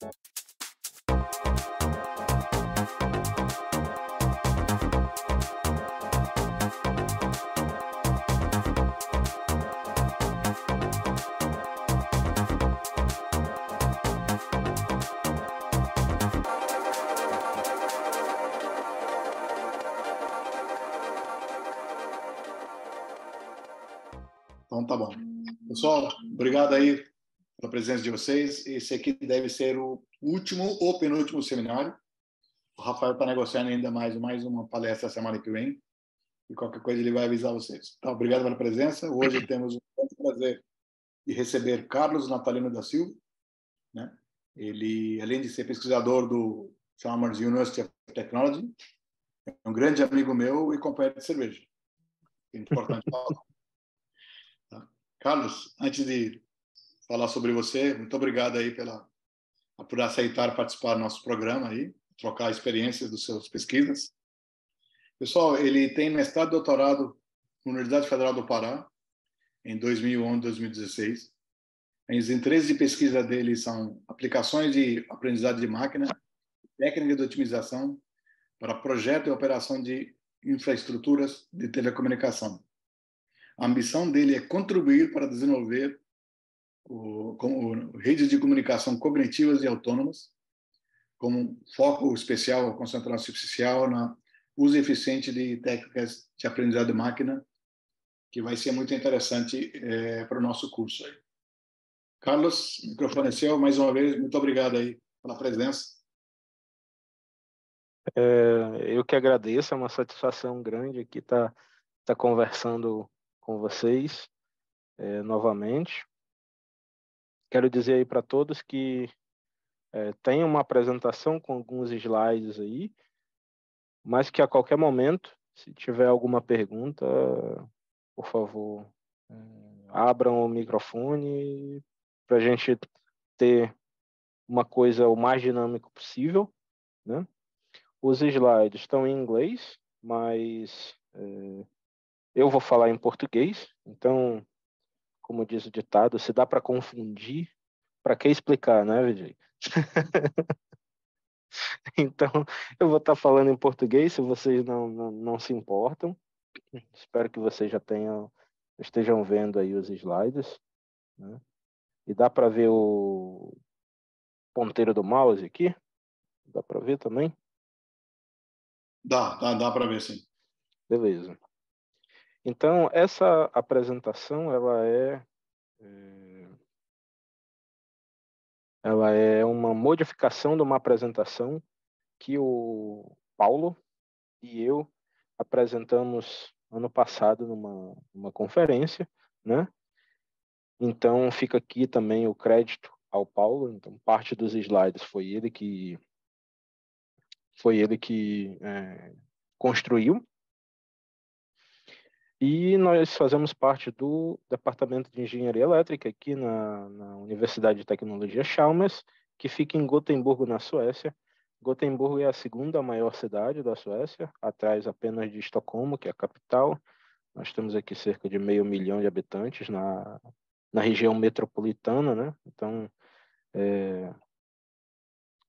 Então, tá bom. Pessoal, obrigado aí pela presença de vocês. Esse aqui deve ser o último ou penúltimo seminário. O Rafael está negociando ainda mais uma palestra semana que vem. E qualquer coisa ele vai avisar vocês. Então, obrigado pela presença. Hoje temos o grande prazer de receber Carlos Natalino da Silva, né? Ele, além de ser pesquisador do Chalmers University of Technology, é um grande amigo meu e companheiro de cerveja. É importante falar. Tá? Carlos, antes de falar sobre você, muito obrigado aí por aceitar participar do nosso programa aí, trocar experiências das suas pesquisas. Pessoal, ele tem mestrado e doutorado na Universidade Federal do Pará, em 2011 e 2016. As interesses de pesquisa dele são aplicações de aprendizado de máquina, técnica de otimização para projeto e operação de infraestruturas de telecomunicação. A ambição dele é contribuir para desenvolver redes de comunicação cognitivas e autônomas, com foco especial, concentração artificial na uso eficiente de técnicas de aprendizado de máquina, que vai ser muito interessante para o nosso curso aí. Carlos, o microfone é seu, mais uma vez, muito obrigado aí pela presença. Eu que agradeço, é uma satisfação grande aqui estar conversando com vocês novamente. Quero dizer aí para todos que tem uma apresentação com alguns slides aí, mas que a qualquer momento, se tiver alguma pergunta, por favor, abram o microfone para a gente ter uma coisa o mais dinâmico possível, né? Os slides estão em inglês, mas eu vou falar em português, então, como diz o ditado, se dá para confundir, para que explicar, né, Vijay? Então, eu vou estar falando em português, se vocês não se importam. Espero que vocês estejam vendo aí os slides, né? E dá para ver o ponteiro do mouse aqui? Dá para ver também? Dá para ver, sim. Beleza. Então, essa apresentação, ela é uma modificação de uma apresentação que o Paulo e eu apresentamos ano passado numa conferência, né? Então, fica aqui também o crédito ao Paulo. Então, parte dos slides foi ele que construiu. E nós fazemos parte do Departamento de Engenharia Elétrica aqui na Universidade de Tecnologia Chalmers, que fica em Gotemburgo, na Suécia. Gotemburgo é a segunda maior cidade da Suécia, atrás apenas de Estocolmo, que é a capital. Nós temos aqui cerca de 500 mil de habitantes na região metropolitana, né? Então,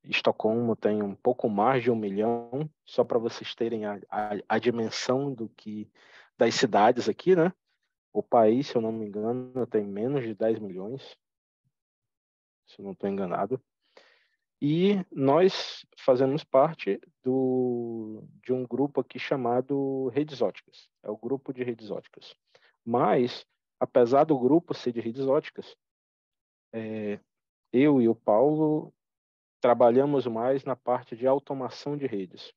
Estocolmo tem um pouco mais de 1 milhão, só para vocês terem a dimensão das cidades aqui, né? O país, se eu não me engano, tem menos de 10 milhões, se eu não estou enganado. E nós fazemos parte de um grupo aqui chamado Redes Óticas. É o grupo de redes óticas. Mas, apesar do grupo ser de redes óticas, eu e o Paulo trabalhamos mais na parte de automação de redes.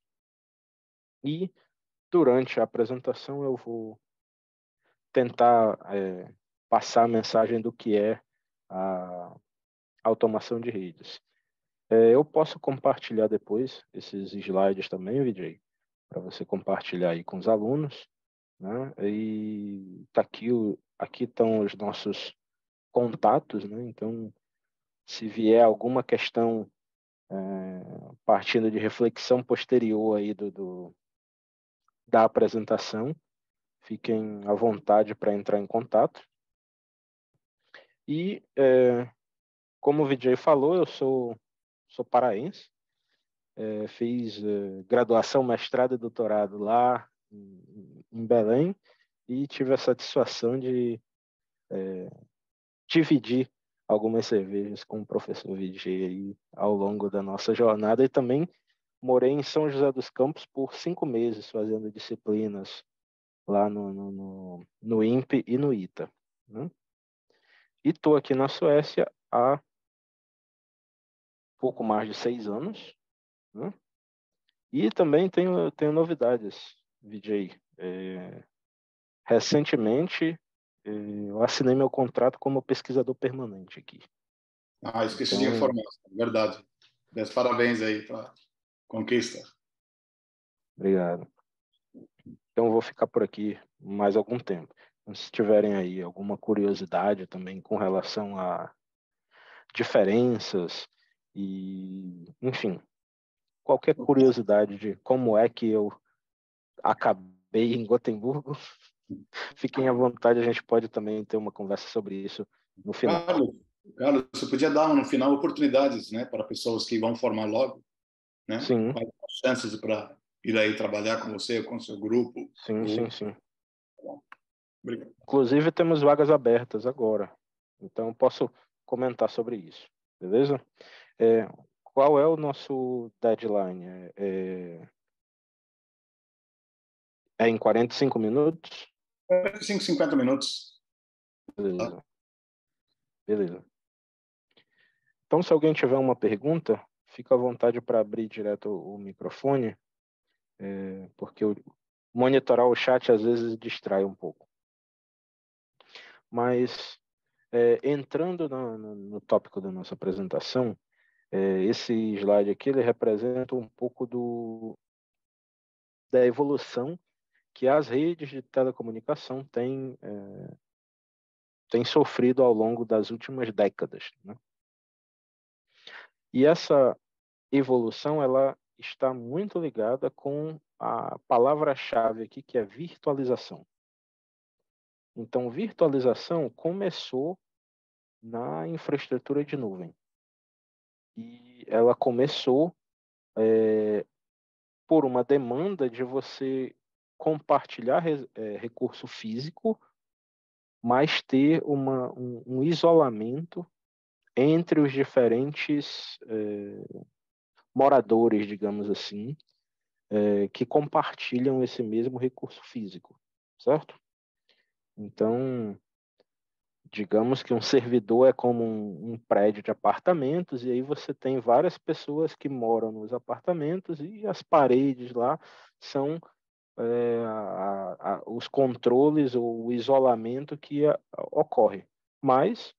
E, durante a apresentação, eu vou tentar passar a mensagem do que é a automação de redes. Eu posso compartilhar depois esses slides também, Vijay, para você compartilhar aí com os alunos, né? E aqui estão os nossos contatos, né? Então, se vier alguma questão partindo de reflexão posterior aí da apresentação, fiquem à vontade para entrar em contato. E, como o Vijay falou, eu sou sou paraense, fiz graduação, mestrado e doutorado lá em Belém e tive a satisfação de dividir algumas cervejas com o professor VG aí ao longo da nossa jornada, e também morei em São José dos Campos por 5 meses fazendo disciplinas lá no INPE e no ITA, né? E estou aqui na Suécia há pouco mais de 6 anos, né? E também tenho novidades, VJ. Recentemente, eu assinei meu contrato como pesquisador permanente aqui. Esqueci de Então, informar, verdade. Meus parabéns aí pela conquista. obrigado. Então, eu vou ficar por aqui mais algum tempo. Então, se tiverem aí alguma curiosidade também com relação a diferenças e, enfim, qualquer curiosidade de como é que eu acabei em Gotemburgo, fiquem à vontade, a gente pode também ter uma conversa sobre isso no final. Carlos, você podia dar no final oportunidades, né, para pessoas que vão formar logo, né? Sim, Quais as chances para ir aí trabalhar com você, com o seu grupo? sim. Obrigado. Inclusive, temos vagas abertas agora, então posso comentar sobre isso, beleza? Qual é o nosso deadline? É em 45 minutos? 50 minutos. Beleza. Então, se alguém tiver uma pergunta, fica à vontade para abrir direto o microfone, porque monitorar o chat às vezes distrai um pouco. Mas, entrando no tópico da nossa apresentação, esse slide aqui ele representa um pouco da evolução que as redes de telecomunicação têm sofrido ao longo das últimas décadas, né? E essa evolução ela está muito ligada com a palavra-chave aqui, que é virtualização. Então, virtualização começou na infraestrutura de nuvem. E ela começou por uma demanda de você compartilhar recurso físico, mas ter um isolamento entre os diferentes moradores, digamos assim, que compartilham esse mesmo recurso físico, certo? Então, digamos que um servidor é como um prédio de apartamentos, e aí você tem várias pessoas que moram nos apartamentos e as paredes lá são os controles ou o isolamento que ocorre. Mas,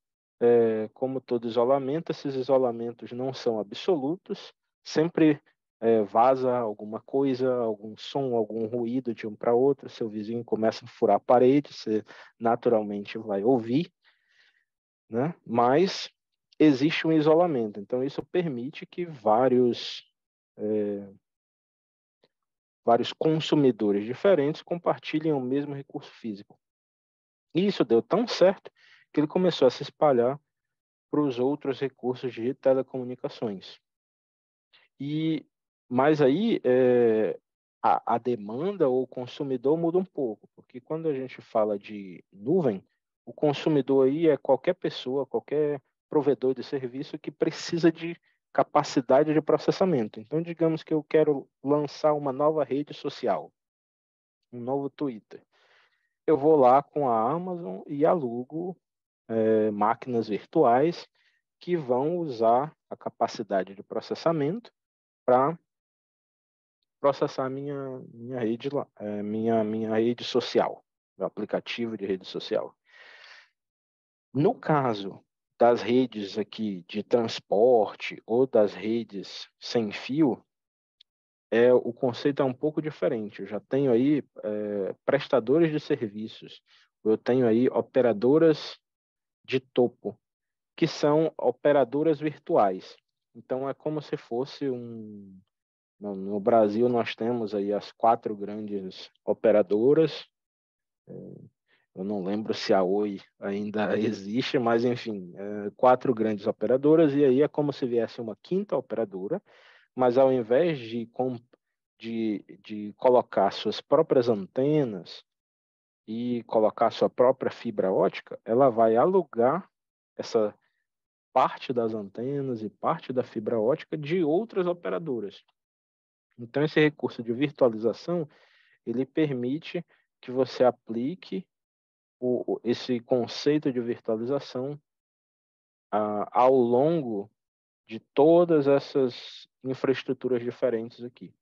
como todo isolamento, esses isolamentos não são absolutos, sempre vaza alguma coisa, algum som, algum ruído de um para outro, seu vizinho começa a furar a parede, você naturalmente vai ouvir, né? Mas existe um isolamento, então isso permite que vários consumidores diferentes compartilhem o mesmo recurso físico. E isso deu tão certo que ele começou a se espalhar para os outros recursos de telecomunicações. Mas aí a demanda ou o consumidor muda um pouco, porque quando a gente fala de nuvem, o consumidor aí é qualquer pessoa, qualquer provedor de serviço que precisa de capacidade de processamento. Então, digamos que eu quero lançar uma nova rede social, um novo Twitter. Eu vou lá com a Amazon e alugo máquinas virtuais que vão usar a capacidade de processamento para processar minha rede, minha rede social, meu aplicativo de rede social. No caso das redes aqui de transporte ou das redes sem fio, o conceito é um pouco diferente. Eu já tenho aí prestadores de serviços, eu tenho aí operadoras de topo, que são operadoras virtuais. Então, é como se fosse no Brasil, nós temos aí as 4 grandes operadoras. eu não lembro se a Oi ainda existe, mas enfim, 4 grandes operadoras, e aí é como se viesse uma quinta operadora, mas ao invés de colocar suas próprias antenas e colocar sua própria fibra ótica, ela vai alugar essa parte das antenas e parte da fibra ótica de outras operadoras. Então, esse recurso de virtualização, ele permite que você aplique esse conceito de virtualização ao longo de todas essas infraestruturas diferentes aqui.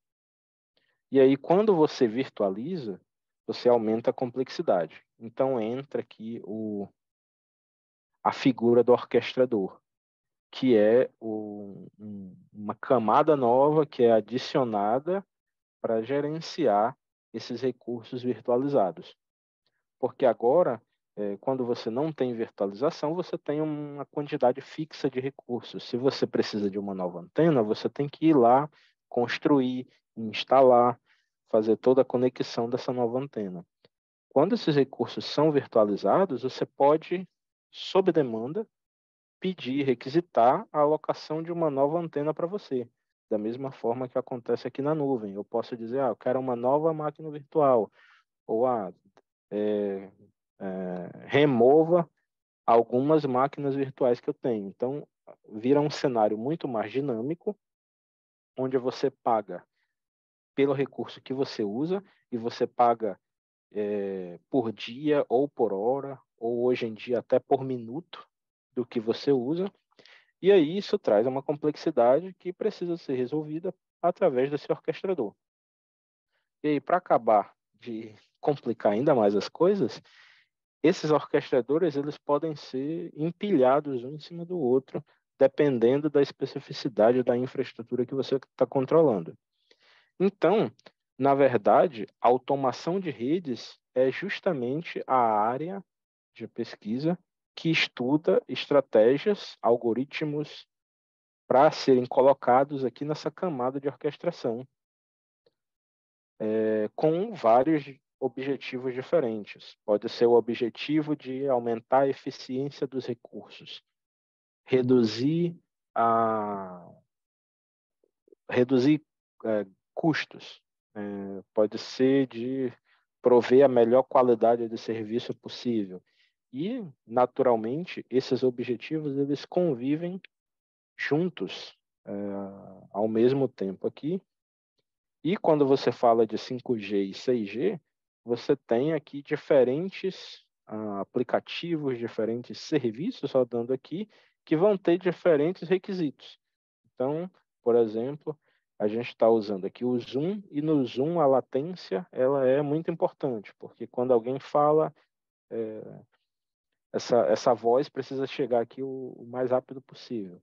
E aí, quando você virtualiza, você aumenta a complexidade. Então, entra aqui a figura do orquestrador, que é uma camada nova que é adicionada para gerenciar esses recursos virtualizados. Porque agora, quando você não tem virtualização, você tem uma quantidade fixa de recursos. Se você precisa de uma nova antena, você tem que ir lá, construir, instalar, fazer toda a conexão dessa nova antena. Quando esses recursos são virtualizados, você pode, sob demanda, pedir, requisitar a alocação de uma nova antena para você. Da mesma forma que acontece aqui na nuvem. Eu posso dizer, eu quero uma nova máquina virtual. Ou, remova algumas máquinas virtuais que eu tenho. Então, vira um cenário muito mais dinâmico, onde você paga pelo recurso que você usa e você paga por dia ou por hora, ou hoje em dia até por minuto do que você usa. E aí isso traz uma complexidade que precisa ser resolvida através desse orquestrador. E aí, para acabar de complicar ainda mais as coisas, esses orquestradores eles podem ser empilhados um em cima do outro, dependendo da especificidade da infraestrutura que você está controlando. Então, na verdade, a automação de redes é justamente a área de pesquisa que estuda estratégias, algoritmos para serem colocados aqui nessa camada de orquestração, com vários objetivos diferentes. Pode ser o objetivo de aumentar a eficiência dos recursos, reduzir custos, pode ser de prover a melhor qualidade de serviço possível. E, naturalmente, esses objetivos eles convivem juntos ao mesmo tempo aqui. E quando você fala de 5G e 6G, você tem aqui diferentes aplicativos, diferentes serviços rodando aqui, que vão ter diferentes requisitos. Então, por exemplo, a gente está usando aqui o Zoom, e no Zoom a latência ela é muito importante, porque quando alguém fala, essa voz precisa chegar aqui o mais rápido possível.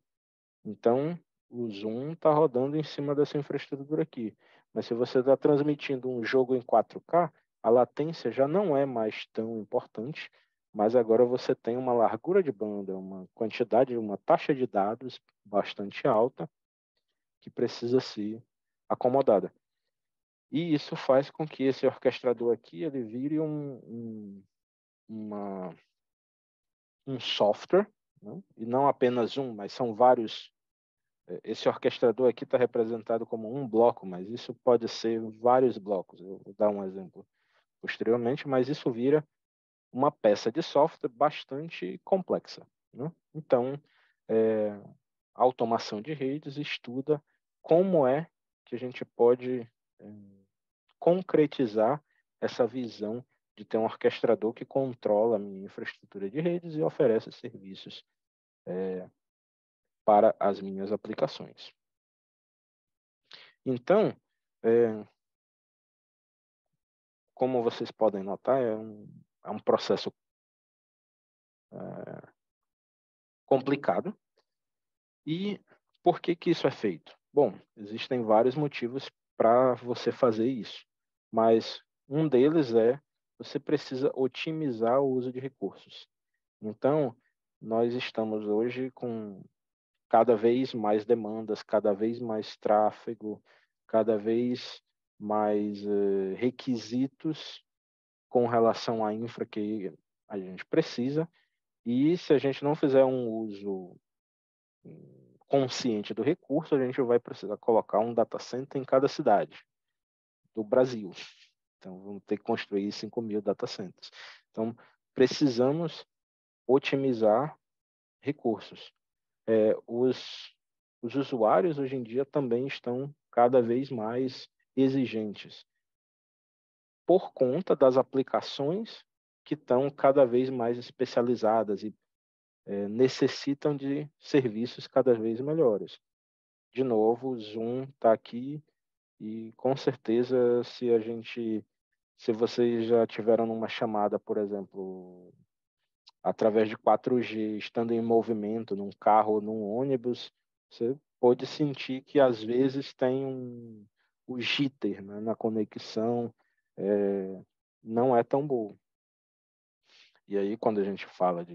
Então, o Zoom está rodando em cima dessa infraestrutura aqui. Mas se você está transmitindo um jogo em 4K, a latência já não é mais tão importante, mas agora você tem uma largura de banda, uma quantidade, uma taxa de dados bastante alta que precisa ser acomodada. E isso faz com que esse orquestrador aqui ele vire um software, né? E não apenas um, mas são vários. Esse orquestrador aqui está representado como um bloco, mas isso pode ser vários blocos. Eu vou dar um exemplo posteriormente, mas isso vira uma peça de software bastante complexa, né? Então, a automação de redes estuda como é que a gente pode concretizar essa visão de ter um orquestrador que controla a minha infraestrutura de redes e oferece serviços para as minhas aplicações. Então, como vocês podem notar, é um processo complicado. E por que que isso é feito? Bom, existem vários motivos para você fazer isso, mas um deles é você precisa otimizar o uso de recursos. Então, nós estamos hoje com cada vez mais demandas, cada vez mais tráfego, cada vez mais requisitos com relação à infra que a gente precisa, e se a gente não fizer um uso consciente do recurso, a gente vai precisar colocar um data center em cada cidade do Brasil. Então, vamos ter que construir 5.000 data centers. Então, precisamos otimizar recursos. Os usuários, hoje em dia, também estão cada vez mais exigentes por conta das aplicações que estão cada vez mais especializadas e necessitam de serviços cada vez melhores. De novo, o Zoom está aqui e, com certeza, se vocês já tiveram numa chamada, por exemplo, através de 4G, estando em movimento, num carro ou num ônibus, você pode sentir que, às vezes, tem o jitter, né, na conexão, não é tão bom. E aí, quando a gente fala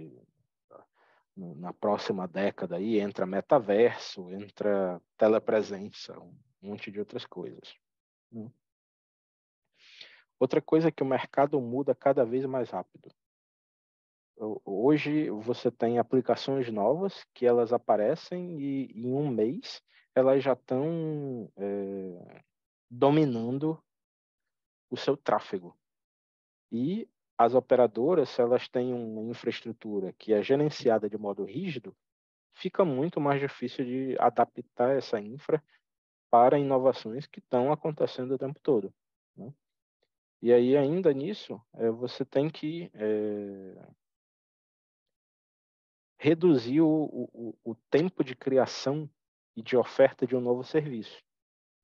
na próxima década, aí entra metaverso, entra telepresença, um monte de outras coisas. Outra coisa é que o mercado muda cada vez mais rápido. Hoje você tem aplicações novas que elas aparecem e em um mês elas já estão dominando o seu tráfego. E as operadoras, se elas têm uma infraestrutura que é gerenciada de modo rígido, fica muito mais difícil de adaptar essa infra para inovações que estão acontecendo o tempo todo, né? E aí, ainda nisso, você tem que reduzir o tempo de criação e de oferta de um novo serviço.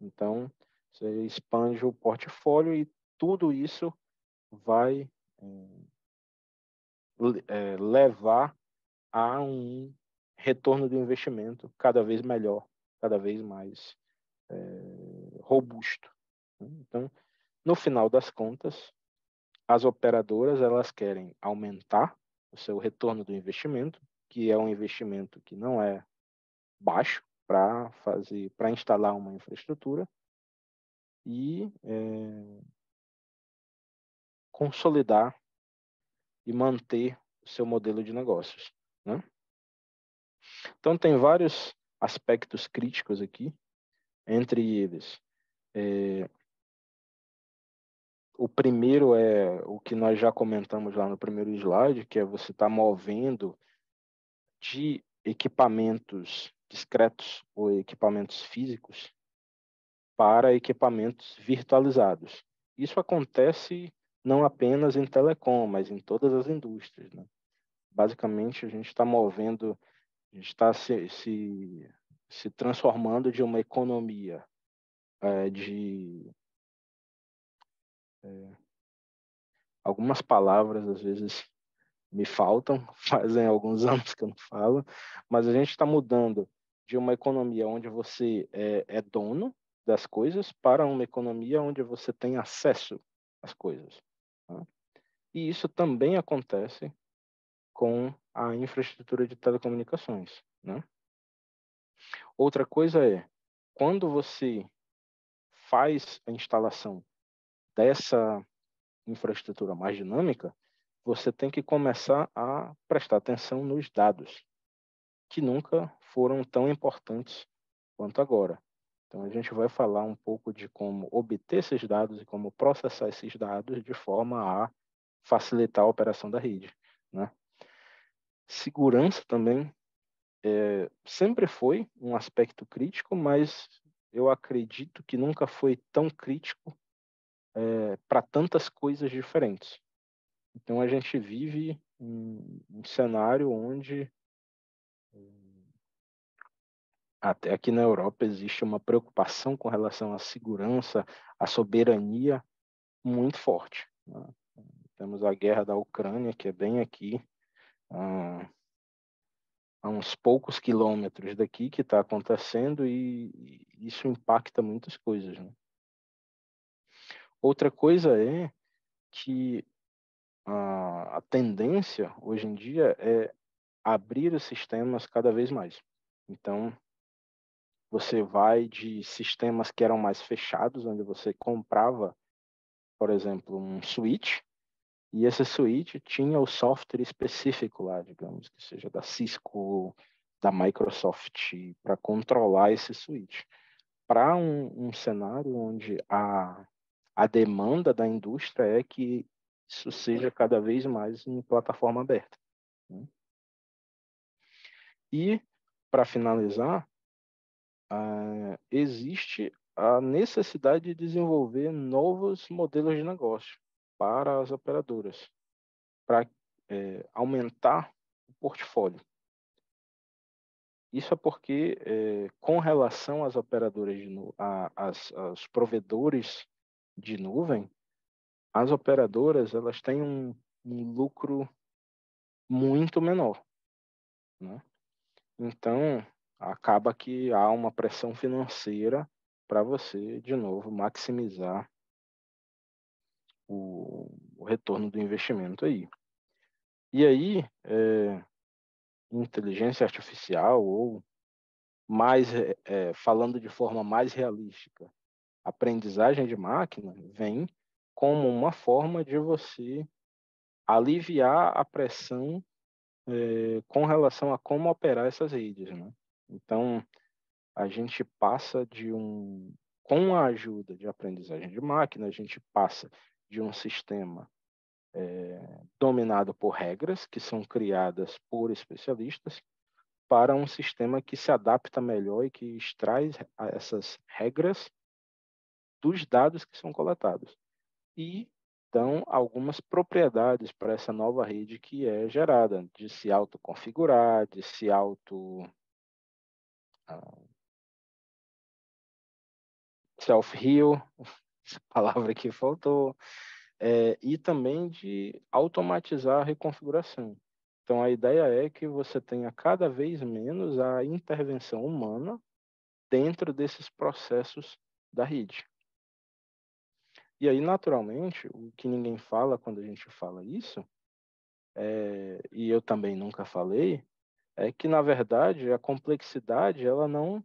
Então, você expande o portfólio e tudo isso vai levar a um retorno do investimento cada vez melhor, cada vez mais robusto. Então, no final das contas, as operadoras elas querem aumentar o seu retorno do investimento, que é um investimento que não é baixo para instalar uma infraestrutura e consolidar e manter o seu modelo de negócios, né? Então, tem vários aspectos críticos aqui, entre eles, o primeiro é o que nós já comentamos lá no primeiro slide, que é você estar movendo de equipamentos discretos ou equipamentos físicos para equipamentos virtualizados. Isso acontece não apenas em telecom, mas em todas as indústrias, né? Basicamente, a gente está movendo, a gente está se transformando de uma economia algumas palavras às vezes me faltam, fazem alguns anos que eu não falo, mas a gente está mudando de uma economia onde você é dono das coisas para uma economia onde você tem acesso às coisas, tá? E isso também acontece com a infraestrutura de telecomunicações, né? Outra coisa é, quando você faz a instalação dessa infraestrutura mais dinâmica, você tem que começar a prestar atenção nos dados, que nunca foram tão importantes quanto agora. Então, a gente vai falar um pouco de como obter esses dados e como processar esses dados de forma a facilitar a operação da rede, né? Segurança também sempre foi um aspecto crítico, mas eu acredito que nunca foi tão crítico para tantas coisas diferentes. Então, a gente vive um cenário onde até aqui na Europa existe uma preocupação com relação à segurança, à soberania muito forte, né? Temos a guerra da Ucrânia, que é bem aqui, a uns poucos quilômetros daqui que está acontecendo e isso impacta muitas coisas, né? Outra coisa é que a tendência hoje em dia é abrir os sistemas cada vez mais. Então, você vai de sistemas que eram mais fechados, onde você comprava, por exemplo, um switch, E essa suíte tinha o software específico lá, digamos, que seja da Cisco, da Microsoft, para controlar esse suíte. Para um cenário onde a demanda da indústria é que isso seja cada vez mais em plataforma aberta, né? E, para finalizar, existe a necessidade de desenvolver novos modelos de negócio para as operadoras, para aumentar o portfólio. Isso é porque, com relação às operadoras aos provedores de nuvem, as operadoras elas têm um lucro muito menor, né? Então, acaba que há uma pressão financeira para você, de novo, maximizar o retorno do investimento aí. E aí, inteligência artificial, ou mais falando de forma mais realística, aprendizagem de máquina vem como uma forma de você aliviar a pressão com relação a como operar essas redes, né? Então, a gente passa com a ajuda de aprendizagem de máquina, a gente passa de um sistema dominado por regras que são criadas por especialistas para um sistema que se adapta melhor e que extrai essas regras dos dados que são coletados e dão algumas propriedades para essa nova rede que é gerada, de se autoconfigurar, de se self-heal, essa palavra que faltou, e também de automatizar a reconfiguração. Então, a ideia é que você tenha cada vez menos a intervenção humana dentro desses processos da rede. E aí, naturalmente, o que ninguém fala quando a gente fala isso, e eu também nunca falei, é que, na verdade, a complexidade ela não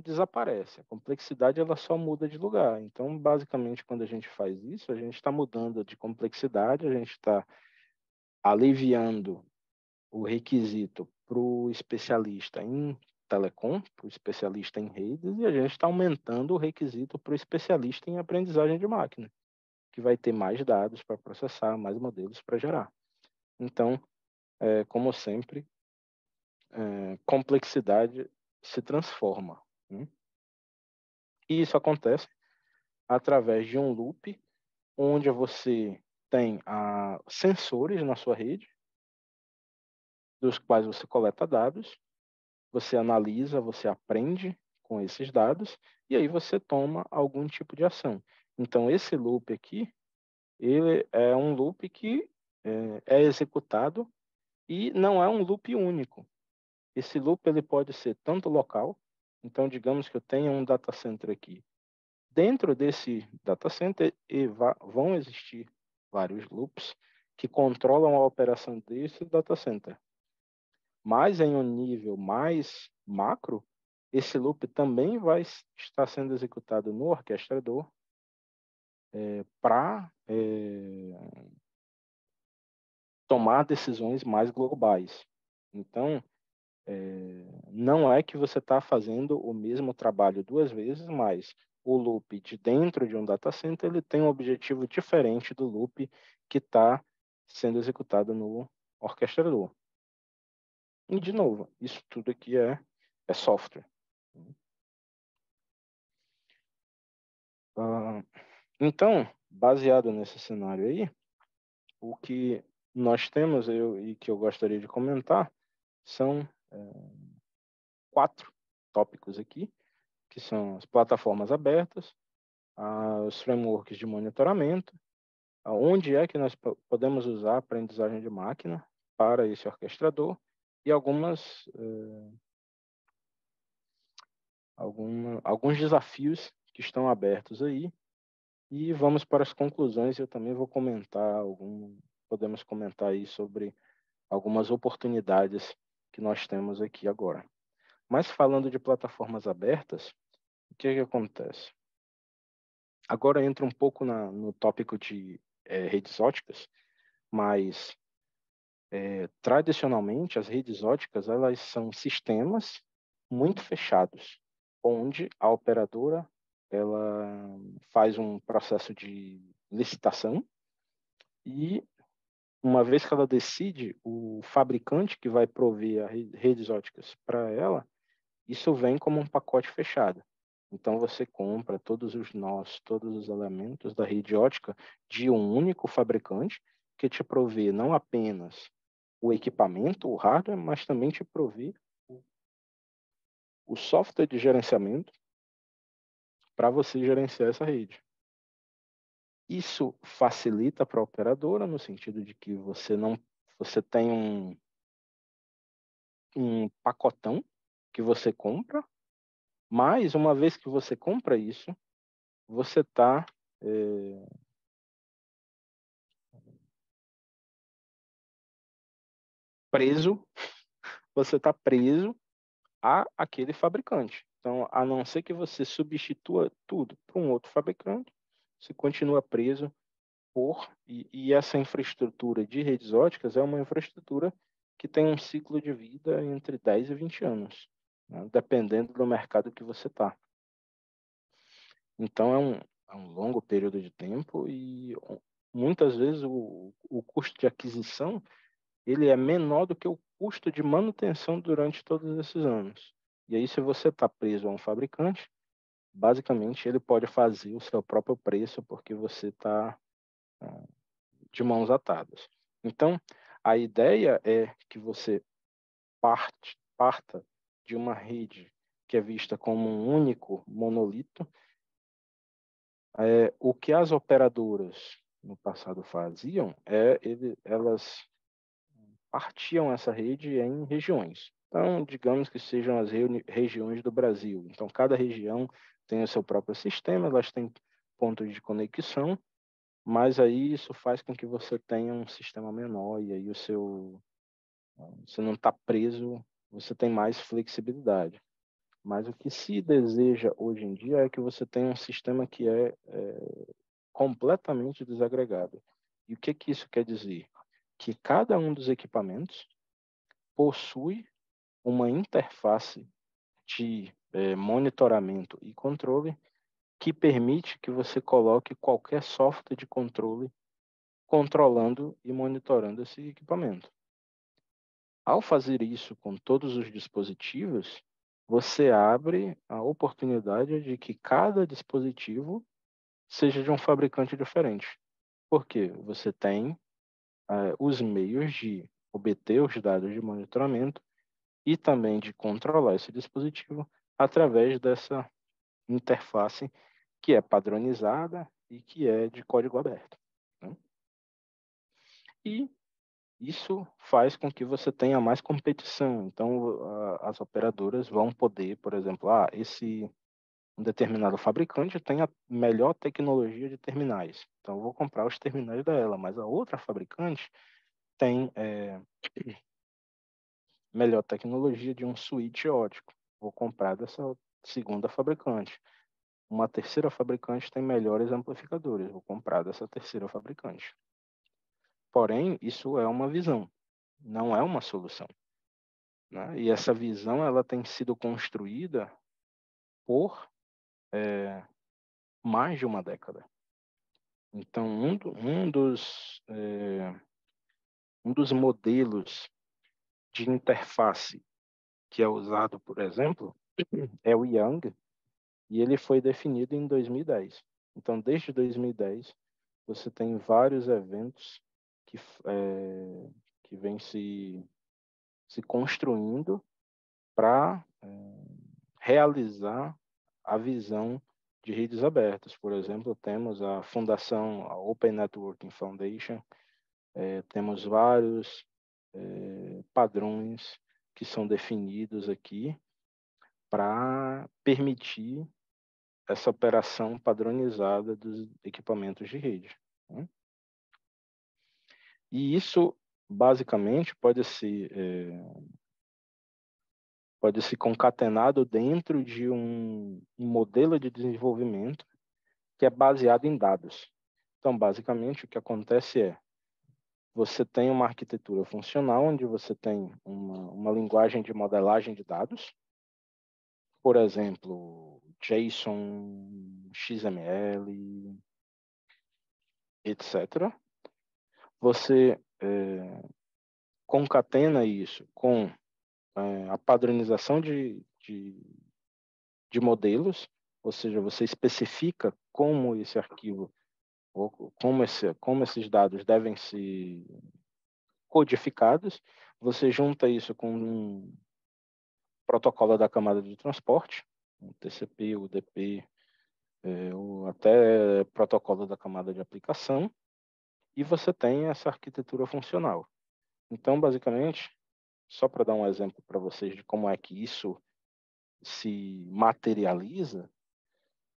desaparece. A complexidade ela só muda de lugar. Então, basicamente, quando a gente faz isso, a gente está mudando de complexidade, a gente está aliviando o requisito para o especialista em telecom, para o especialista em redes, e a gente está aumentando o requisito para o especialista em aprendizagem de máquina, que vai ter mais dados para processar, mais modelos para gerar. Então, como sempre, complexidade se transforma, né? E isso acontece através de um loop onde você tem sensores na sua rede, dos quais você coleta dados, você analisa, você aprende com esses dados e aí você toma algum tipo de ação. Então, esse loop aqui, ele é um loop que é executado e não é um loop único. Esse loop ele pode ser tanto local, então digamos que eu tenha um data center aqui. Dentro desse data center vão existir vários loops que controlam a operação desse data center. Mas em um nível mais macro, esse loop também vai estar sendo executado no orquestrador para tomar decisões mais globais. Então, não é que você está fazendo o mesmo trabalho duas vezes, mas o loop de dentro de um data center ele tem um objetivo diferente do loop que está sendo executado no orquestrador. E, de novo, isso tudo aqui é software. Então, baseado nesse cenário aí, o que nós temos e que eu gostaria de comentar são 4 tópicos aqui, que são as plataformas abertas, os frameworks de monitoramento, onde é que nós podemos usar a aprendizagem de máquina para esse orquestrador e alguns desafios que estão abertos aí. E vamos para as conclusões. Eu também vou podemos comentar aí sobre algumas oportunidades que nós temos aqui agora. Mas falando de plataformas abertas, o que acontece? Agora entra um pouco no tópico de redes óticas, mas tradicionalmente as redes óticas elas são sistemas muito fechados, onde a operadora ela faz um processo de licitação e uma vez que ela decide o fabricante que vai prover as redes óticas para ela, isso vem como um pacote fechado. Então você compra todos os nós, todos os elementos da rede ótica de um único fabricante que te provê não apenas o equipamento, o hardware, mas também te provê o software de gerenciamento para você gerenciar essa rede. Isso facilita para a operadora no sentido de que você tem um pacotão que você compra, mas uma vez que você compra isso, você está preso, você está preso a aquele fabricante. Então, a não ser que você substitua tudo para um outro fabricante, você continua preso e essa infraestrutura de redes óticas é uma infraestrutura que tem um ciclo de vida entre 10 e 20 anos, né, dependendo do mercado que você está. Então, é um longo período de tempo e muitas vezes o custo de aquisição ele é menor do que o custo de manutenção durante todos esses anos. E aí, se você está preso a um fabricante, basicamente ele pode fazer o seu próprio preço porque você está de mãos atadas. Então, a ideia é que você parta de uma rede que é vista como um único monolito. O que as operadoras no passado faziam elas partiam essa rede em regiões. Então, digamos que sejam as regiões do Brasil. Então, cada região tem o seu próprio sistema, elas têm pontos de conexão, mas aí isso faz com que você tenha um sistema menor e aí você não está preso, você tem mais flexibilidade. Mas o que se deseja hoje em dia é que você tenha um sistema que é completamente desagregado. E o que isso quer dizer? Que cada um dos equipamentos possui uma interface de monitoramento e controle que permite que você coloque qualquer software de controle controlando e monitorando esse equipamento. Ao fazer isso com todos os dispositivos, você abre a oportunidade de que cada dispositivo seja de um fabricante diferente. Porque você tem os meios de obter os dados de monitoramento e também de controlar esse dispositivo através dessa interface que é padronizada e que é de código aberto, né? E isso faz com que você tenha mais competição. Então, as operadoras vão poder, por exemplo, esse um determinado fabricante tem a melhor tecnologia de terminais. Então, eu vou comprar os terminais dela, mas a outra fabricante tem melhor tecnologia de um switch ótico. Vou comprar dessa segunda fabricante. Uma terceira fabricante tem melhores amplificadores. Vou comprar dessa terceira fabricante. Porém, isso é uma visão, não é uma solução, né? E essa visão ela tem sido construída por mais de uma década. Então, um dos modelos de interface que é usado, por exemplo, é o Young, e ele foi definido em 2010. Então, desde 2010, você tem vários eventos que vêm se construindo para realizar a visão de redes abertas. Por exemplo, temos a fundação, a Open Networking Foundation, temos vários padrões que são definidos aqui para permitir essa operação padronizada dos equipamentos de rede, né? E isso, basicamente, pode ser concatenado dentro de um modelo de desenvolvimento que é baseado em dados. Então, basicamente, o que acontece é, você tem uma arquitetura funcional, onde você tem uma linguagem de modelagem de dados, por exemplo, JSON, XML, etc. Você concatena isso com a padronização de modelos, ou seja, você especifica como esse arquivo, ou como esses dados devem ser codificados, você junta isso com um protocolo da camada de transporte, o TCP, o UDP, ou até protocolo da camada de aplicação, e você tem essa arquitetura funcional. Então, basicamente, só para dar um exemplo para vocês de como é que isso se materializa,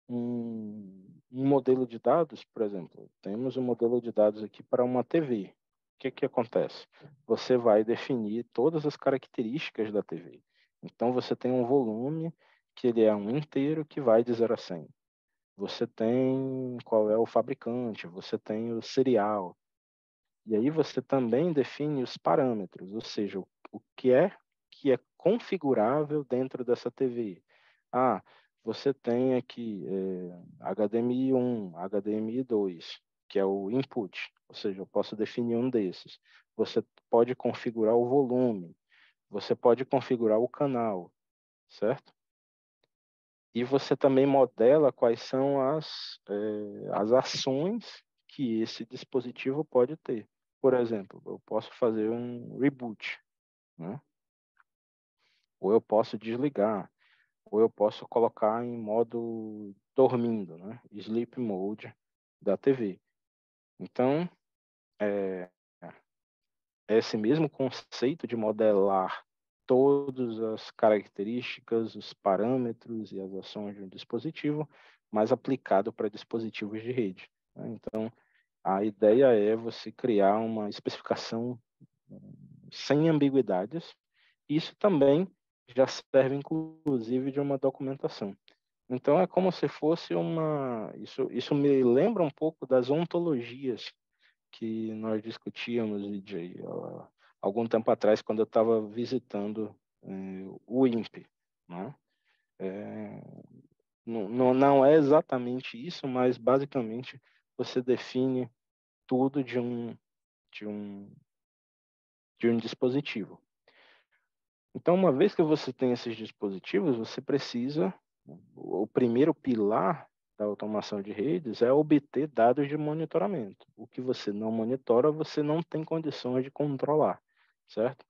um modelo de dados, por exemplo, temos um modelo de dados aqui para uma TV. O que acontece? Você vai definir todas as características da TV. Então, você tem um volume que ele é um inteiro que vai de 0 a 100. Você tem qual é o fabricante, você tem o serial. E aí você também define os parâmetros, ou seja, o que é configurável dentro dessa TV. Ah, você tem aqui HDMI 1, HDMI 2, que é o input, ou seja, eu posso definir um desses. Você pode configurar o volume, você pode configurar o canal, certo? E você também modela quais são as ações que esse dispositivo pode ter. Por exemplo, eu posso fazer um reboot, né? Ou eu posso desligar, ou eu posso colocar em modo dormindo, né? Sleep mode da TV. Então, esse mesmo conceito de modelar todas as características, os parâmetros e as ações de um dispositivo, mas aplicado para dispositivos de rede, né? Então, a ideia é você criar uma especificação sem ambiguidades. Isso também já serve, inclusive, de uma documentação. Então, é como se fosse Isso me lembra um pouco das ontologias que nós discutíamos, DJ, algum tempo atrás, quando eu estava visitando o INPE, né? Não é exatamente isso, mas basicamente você define tudo de um, de um dispositivo. Então, uma vez que você tem esses dispositivos, você precisa, o primeiro pilar da automação de redes é obter dados de monitoramento. O que você não monitora, você não tem condições de controlar, certo?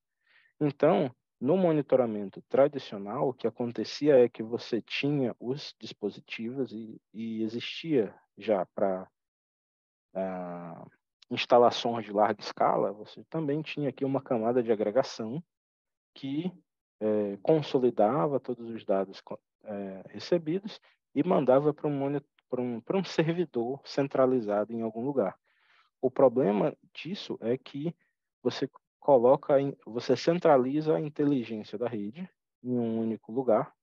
Então, no monitoramento tradicional, o que acontecia é que você tinha os dispositivos e existia já para instalações de larga escala, você também tinha aqui uma camada de agregação que consolidava todos os dados recebidos e mandava para um servidor centralizado em algum lugar. O problema disso é que você você centraliza a inteligência da rede em um único lugar,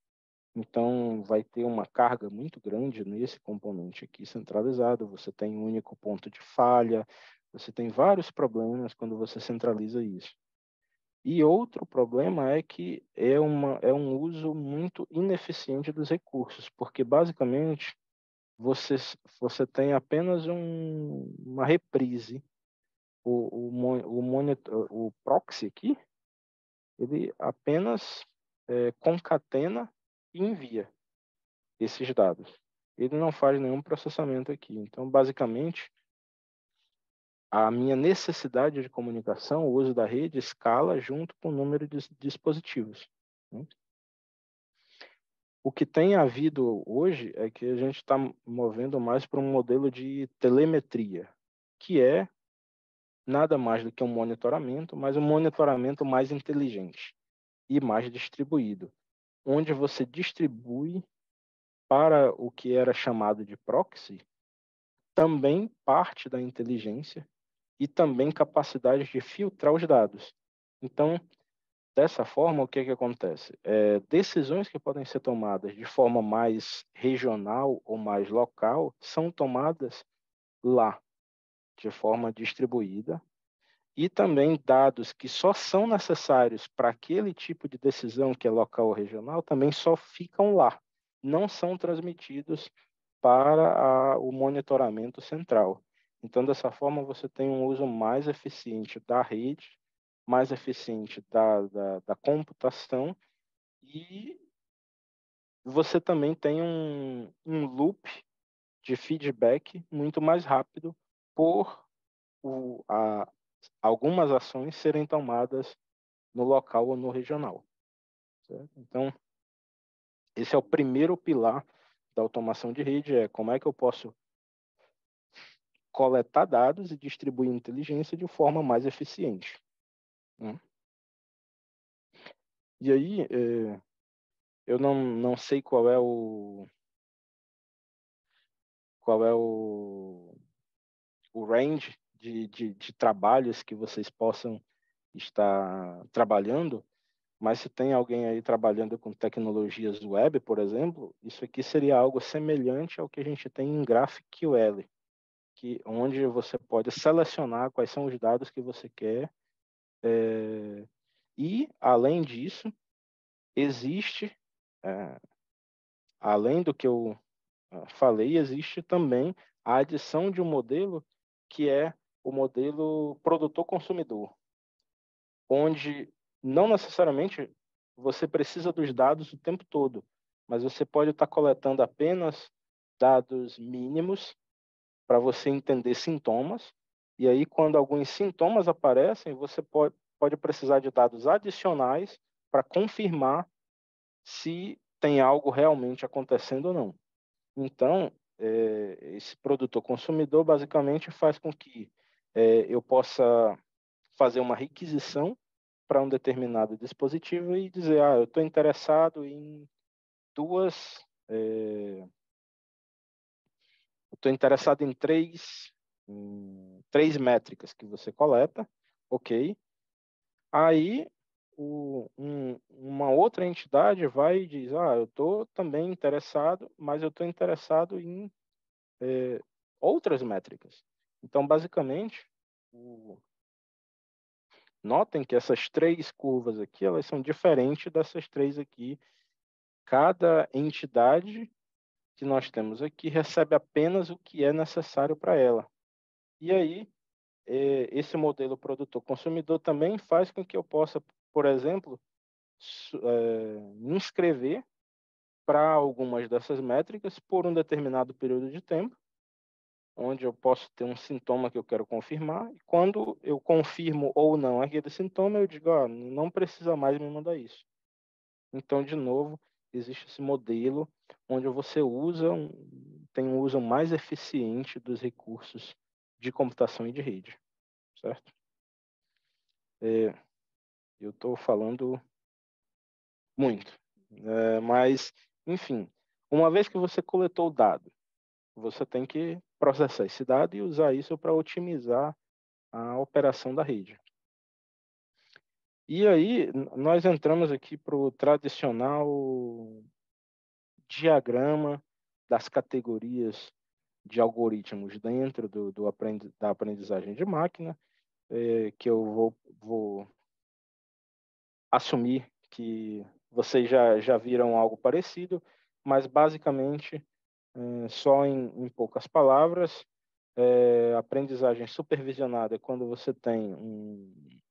então vai ter uma carga muito grande nesse componente aqui centralizado, você tem um único ponto de falha, você tem vários problemas quando você centraliza isso. E outro problema é que é um uso muito ineficiente dos recursos, porque basicamente você tem apenas uma reprise. O proxy aqui, ele apenas concatena e envia esses dados. Ele não faz nenhum processamento aqui. Então, basicamente, a minha necessidade de comunicação, o uso da rede, escala junto com o número de dispositivos, né? O que tem havido hoje é que a gente está movendo mais para um modelo de telemetria, que é nada mais do que um monitoramento, mas um monitoramento mais inteligente e mais distribuído, onde você distribui para o que era chamado de proxy também parte da inteligência e também capacidade de filtrar os dados. Então, dessa forma, o que acontece? Decisões que podem ser tomadas de forma mais regional ou mais local são tomadas lá. de forma distribuída, e também dados que só são necessários para aquele tipo de decisão que é local ou regional também só ficam lá, não são transmitidos para o monitoramento central. Então, dessa forma, você tem um uso mais eficiente da rede, mais eficiente da computação, e você também tem um loop de feedback muito mais rápido por algumas ações serem tomadas no local ou no regional. Certo? Então, esse é o primeiro pilar da automação de rede, é como é que eu posso coletar dados e distribuir inteligência de forma mais eficiente. Né? E aí, eu não sei qual é o range de trabalhos que vocês possam estar trabalhando, mas se tem alguém aí trabalhando com tecnologias web, por exemplo, isso aqui seria algo semelhante ao que a gente tem em GraphQL, onde você pode selecionar quais são os dados que você quer. E, além disso, existe, além do que eu falei, existe também a adição de um modelo que é o modelo produtor-consumidor, onde não necessariamente você precisa dos dados o tempo todo, mas você pode estar coletando apenas dados mínimos para você entender sintomas, e aí quando alguns sintomas aparecem, você pode precisar de dados adicionais para confirmar se tem algo realmente acontecendo ou não. Então, esse produtor consumidor basicamente faz com que eu possa fazer uma requisição para um determinado dispositivo e dizer, eu estou interessado em três métricas que você coleta, ok? Aí uma outra entidade vai e diz, eu estou também interessado, mas eu estou interessado em outras métricas. Então, basicamente, notem que essas três curvas aqui, elas são diferentes dessas três aqui. Cada entidade que nós temos aqui recebe apenas o que é necessário para ela. E aí, esse modelo produtor-consumidor também faz com que eu possa, por exemplo, me inscrever para algumas dessas métricas por um determinado período de tempo, onde eu posso ter um sintoma que eu quero confirmar, e quando eu confirmo ou não aquele sintoma, eu digo, não precisa mais me mandar isso. Então, de novo, existe esse modelo onde você tem um uso mais eficiente dos recursos de computação e de rede, certo? Eu estou falando muito, mas, enfim, uma vez que você coletou o dado, você tem que processar esse dado e usar isso para otimizar a operação da rede. E aí, nós entramos aqui para o tradicional diagrama das categorias de algoritmos dentro da aprendizagem de máquina, que eu vou assumir que vocês já viram algo parecido, mas basicamente, só em poucas palavras, aprendizagem supervisionada é quando você tem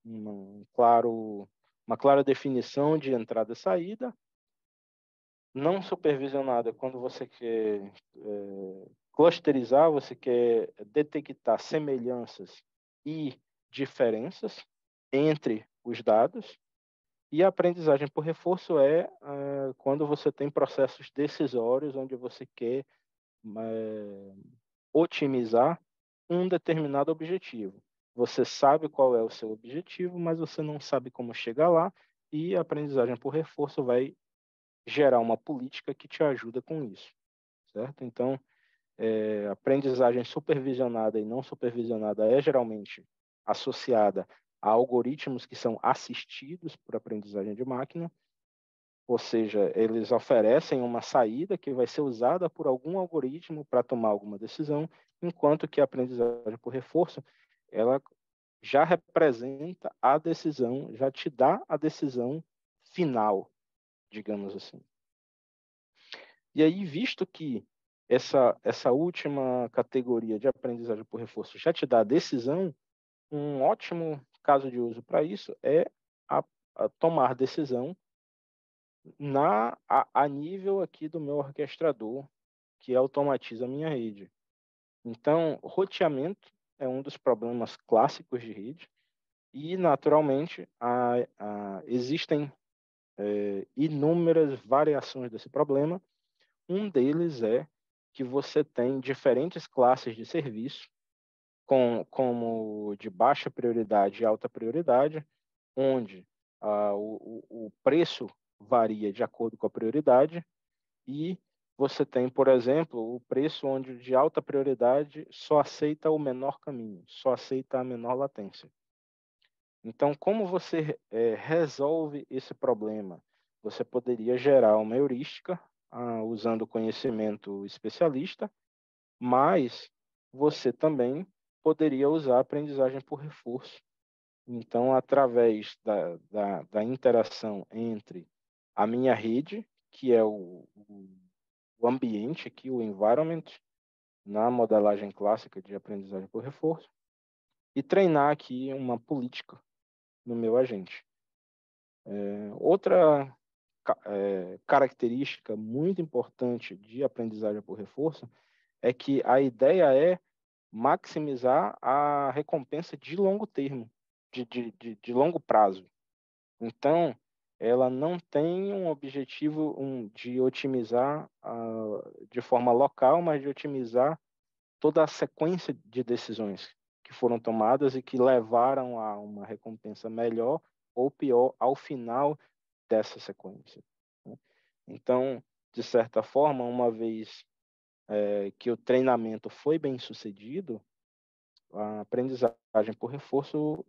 uma clara definição de entrada e saída. Não supervisionada é quando você quer clusterizar, você quer detectar semelhanças e diferenças entre os dados. E a aprendizagem por reforço é quando você tem processos decisórios, onde você quer otimizar um determinado objetivo. Você sabe qual é o seu objetivo, mas você não sabe como chegar lá, e a aprendizagem por reforço vai gerar uma política que te ajuda com isso, certo? Então, aprendizagem supervisionada e não supervisionada é geralmente associada a algoritmos que são assistidos por aprendizagem de máquina, ou seja, eles oferecem uma saída que vai ser usada por algum algoritmo para tomar alguma decisão, enquanto que a aprendizagem por reforço, ela já representa a decisão, já te dá a decisão final, digamos assim. E aí, visto que essa última categoria de aprendizagem por reforço já te dá a decisão, um ótimo caso de uso para isso é a tomar decisão a nível aqui do meu orquestrador, que automatiza a minha rede. Então, roteamento é um dos problemas clássicos de rede e, naturalmente, existem inúmeras variações desse problema. Um deles é que você tem diferentes classes de serviço, como de baixa prioridade e alta prioridade, onde o preço varia de acordo com a prioridade, e você tem, por exemplo, o preço onde de alta prioridade só aceita o menor caminho, só aceita a menor latência. Então, como você resolve esse problema? Você poderia gerar uma heurística usando conhecimento especialista, mas você também poderia usar a aprendizagem por reforço. Então, através da interação entre a minha rede, que é o ambiente aqui, o environment, na modelagem clássica de aprendizagem por reforço, e treinar aqui uma política no meu agente. Outra característica muito importante de aprendizagem por reforço é que a ideia é maximizar a recompensa de longo termo, de longo prazo. Então, ela não tem um objetivo de otimizar de forma local, mas de otimizar toda a sequência de decisões que foram tomadas e que levaram a uma recompensa melhor ou pior ao final dessa sequência. Então, de certa forma, uma vez que o treinamento foi bem sucedido, a aprendizagem por reforço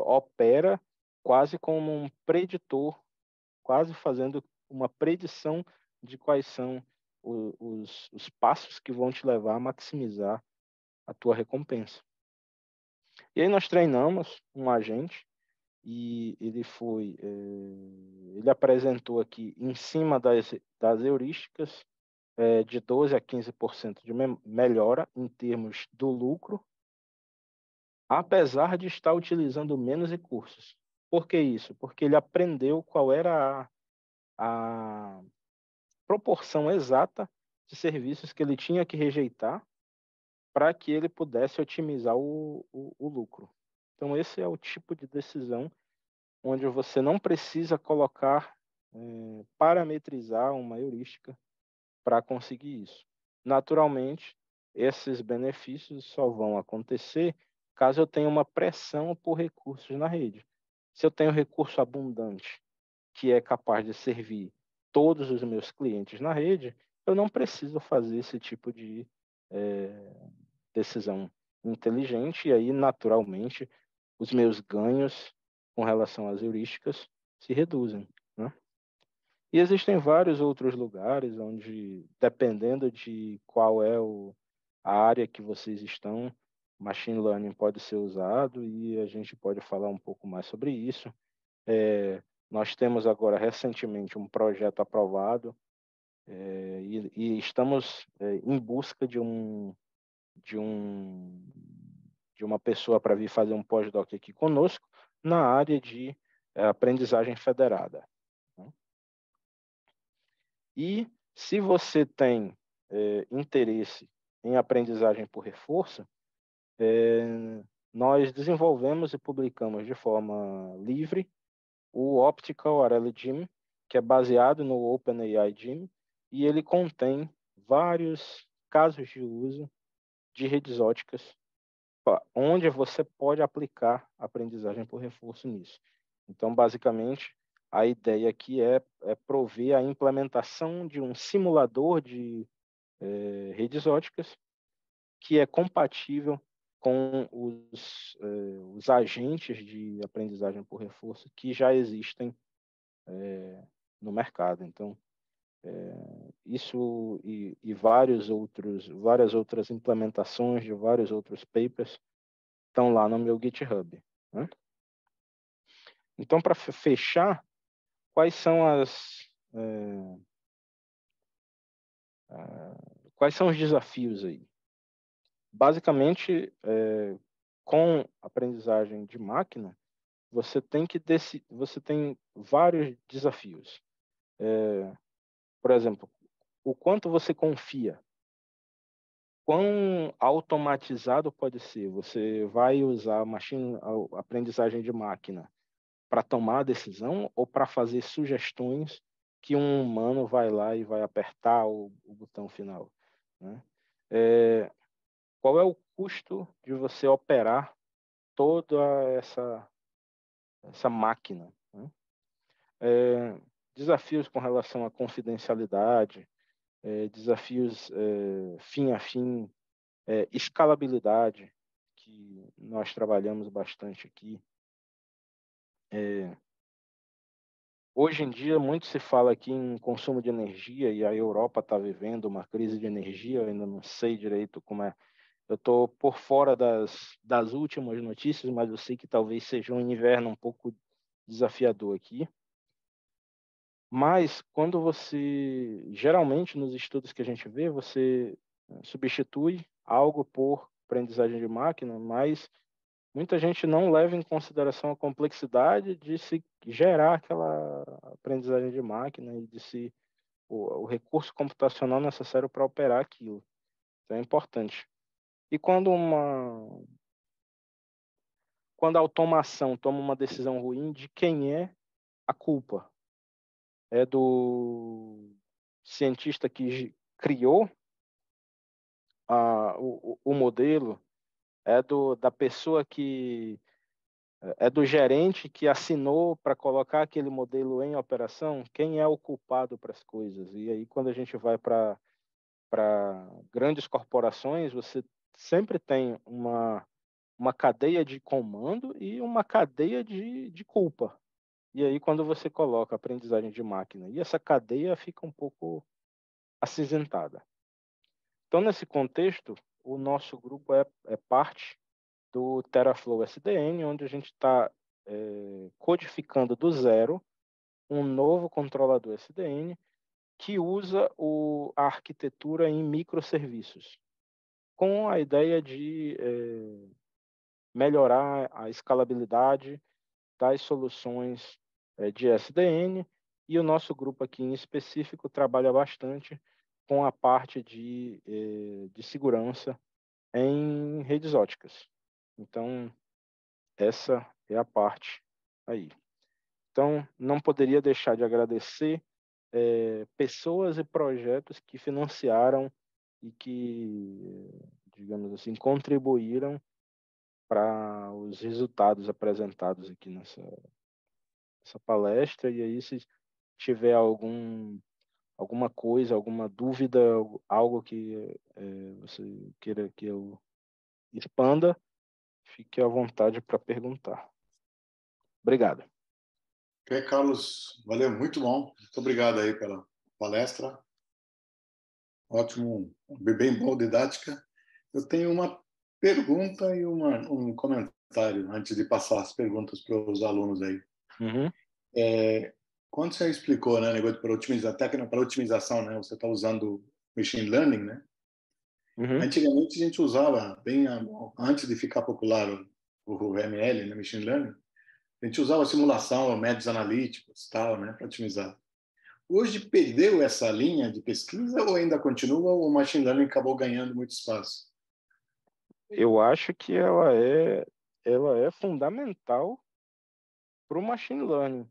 opera quase como um preditor, quase fazendo uma predição de quais são os passos que vão te levar a maximizar a tua recompensa. E aí nós treinamos um agente e ele apresentou aqui em cima das heurísticas de 12 a 15% de melhora em termos do lucro, apesar de estar utilizando menos recursos. Por que isso? Porque ele aprendeu qual era a proporção exata de serviços que ele tinha que rejeitar para que ele pudesse otimizar o lucro. Então, esse é o tipo de decisão onde você não precisa colocar, parametrizar uma heurística para conseguir isso. Naturalmente, esses benefícios só vão acontecer caso eu tenha uma pressão por recursos na rede. Se eu tenho recurso abundante, que é capaz de servir todos os meus clientes na rede, eu não preciso fazer esse tipo de decisão inteligente, e aí, naturalmente, os meus ganhos com relação às heurísticas se reduzem, né? E existem vários outros lugares onde, dependendo de qual é a área que vocês estão, machine learning pode ser usado, e a gente pode falar um pouco mais sobre isso. Nós temos agora, recentemente, um projeto aprovado e estamos em busca de uma pessoa para vir fazer um pós-doc aqui conosco na área de aprendizagem federada. E se você tem interesse em aprendizagem por reforço, nós desenvolvemos e publicamos de forma livre o Optical RLGym, que é baseado no OpenAI Gym, e ele contém vários casos de uso de redes óticas, onde você pode aplicar aprendizagem por reforço nisso. Então, basicamente, a ideia aqui é prover a implementação de um simulador de redes óticas que é compatível com os agentes de aprendizagem por reforço que já existem no mercado. Então, isso e várias outras implementações de vários outros papers estão lá no meu GitHub, né? Então, para fechar, quais são quais são os desafios aí? Basicamente, com aprendizagem de máquina, você tem vários desafios. Por exemplo, o quanto você confia, quão automatizado pode ser. Você vai usar a aprendizagem de máquina para tomar a decisão ou para fazer sugestões que um humano vai lá e vai apertar o botão final, né? Qual é o custo de você operar toda essa máquina, né? Desafios com relação à confidencialidade, desafios fim a fim, escalabilidade, que nós trabalhamos bastante aqui. Hoje em dia, muito se fala aqui em consumo de energia e a Europa está vivendo uma crise de energia, eu ainda não sei direito como é. Eu estou por fora das últimas notícias, mas eu sei que talvez seja um inverno um pouco desafiador aqui. Mas quando geralmente nos estudos que a gente vê, você substitui algo por aprendizagem de máquina, mas muita gente não leva em consideração a complexidade de se gerar aquela aprendizagem de máquina e o recurso computacional necessário para operar aquilo. Então é importante. E quando a automação toma uma decisão ruim, de quem é a culpa? É do cientista que criou o modelo? É da pessoa é do gerente que assinou para colocar aquele modelo em operação? Quem é o culpado para as coisas? E aí, quando a gente vai para grandes corporações, você sempre tem uma cadeia de comando e uma cadeia de culpa. E aí, quando você coloca aprendizagem de máquina, e essa cadeia fica um pouco acinzentada. Então, nesse contexto, o nosso grupo é parte do TerraFlow SDN, onde a gente está codificando do zero um novo controlador SDN que usa a arquitetura em microserviços, com a ideia de melhorar a escalabilidade das soluções de SDN, e o nosso grupo aqui em específico trabalha bastante com a parte de segurança em redes óticas. Então, essa é a parte aí. Então, não poderia deixar de agradecer pessoas e projetos que financiaram e que, digamos assim, contribuíram para os resultados apresentados aqui nessa palestra. E aí, se tiver alguma coisa, alguma dúvida, algo que você queira que eu expanda, fique à vontade para perguntar. Obrigado. Ok, Carlos, valeu, muito bom. Muito obrigado aí pela palestra. Ótimo, bem boa didática. Eu tenho uma pergunta e um comentário antes de passar as perguntas para os alunos aí. Uhum. Quando você explicou, né, negócio para otimizar, técnica para otimização, né, você está usando machine learning, né? Uhum. Antigamente a gente usava, bem antes de ficar popular o ML, né, machine learning, a gente usava simulação, métodos analíticos, tal, né, para otimizar. Hoje perdeu essa linha de pesquisa ou ainda continua, ou o machine learning acabou ganhando muito espaço? Eu acho que ela é fundamental para o machine learning,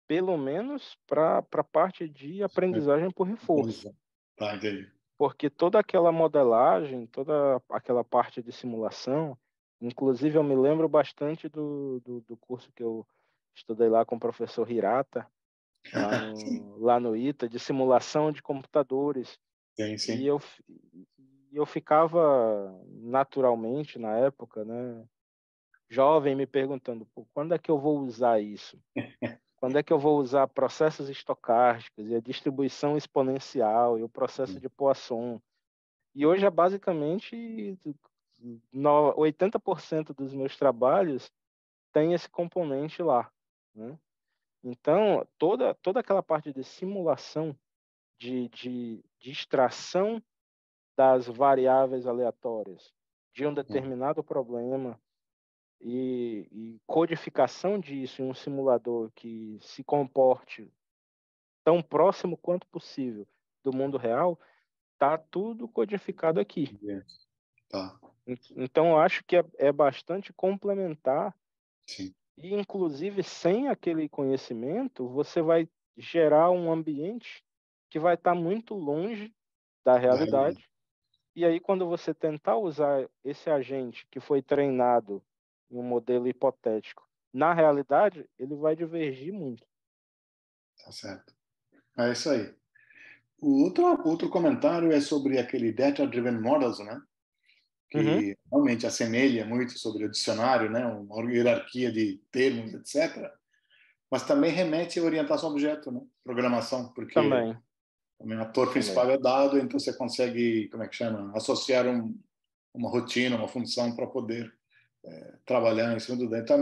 pelo menos para a parte de aprendizagem por reforço, Tá, entendi. porque toda aquela modelagem, toda aquela parte de simulação, inclusive eu me lembro bastante do curso que eu estudei lá com o professor Hirata, lá no ITA, de simulação de computadores. Sim, E sim. eu ficava naturalmente, na época, né, jovem, me perguntando: pô, quando é que eu vou usar isso? Quando é que eu vou usar processos estocásticos e a distribuição exponencial e o processo de Poisson? E hoje é basicamente 80% dos meus trabalhos tem esse componente lá, né? Então, toda aquela parte de simulação, de extração das variáveis aleatórias de um determinado problema e codificação disso em um simulador que se comporte tão próximo quanto possível do mundo real, tá tudo codificado aqui. Tá. Então, eu acho que é bastante complementar. Sim. E, inclusive, sem aquele conhecimento, você vai gerar um ambiente que vai estar muito longe da realidade. E aí, quando você tentar usar esse agente que foi treinado em um modelo hipotético na realidade, ele vai divergir muito. Tá certo. É isso aí. O outro comentário é sobre aquele Data-Driven Models, né? Que realmente assemelha muito sobre o dicionário, né? Uma hierarquia de termos, etc. Mas também remete à orientação a objeto, né? Programação, porque Também. o ator principal é dado, então você consegue, como é que chama? Associar uma rotina, uma função para poder trabalhar em cima do dado. Então,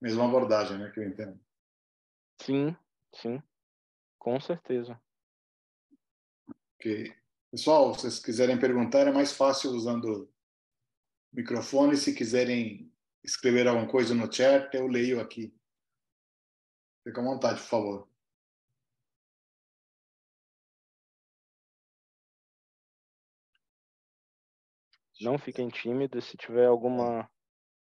mesma abordagem, né? Que eu entendo. Sim, sim, com certeza. Okay. Pessoal, se vocês quiserem perguntar, é mais fácil usando o microfone. Se quiserem escrever alguma coisa no chat, eu leio aqui. Fica à vontade, por favor. Não fiquem tímidos. Se tiver alguma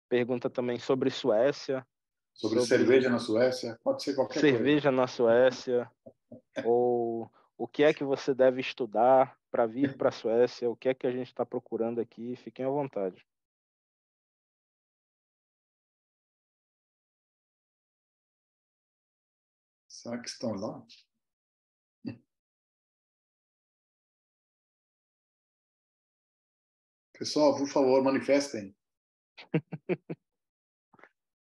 pergunta também sobre Suécia, Sobre cerveja na Suécia, pode ser qualquer coisa. cerveja na Suécia, ou o que é que você deve estudar para vir para a Suécia, o que é que a gente está procurando aqui, fiquem à vontade. Será que estão lá? Pessoal, por favor, manifestem.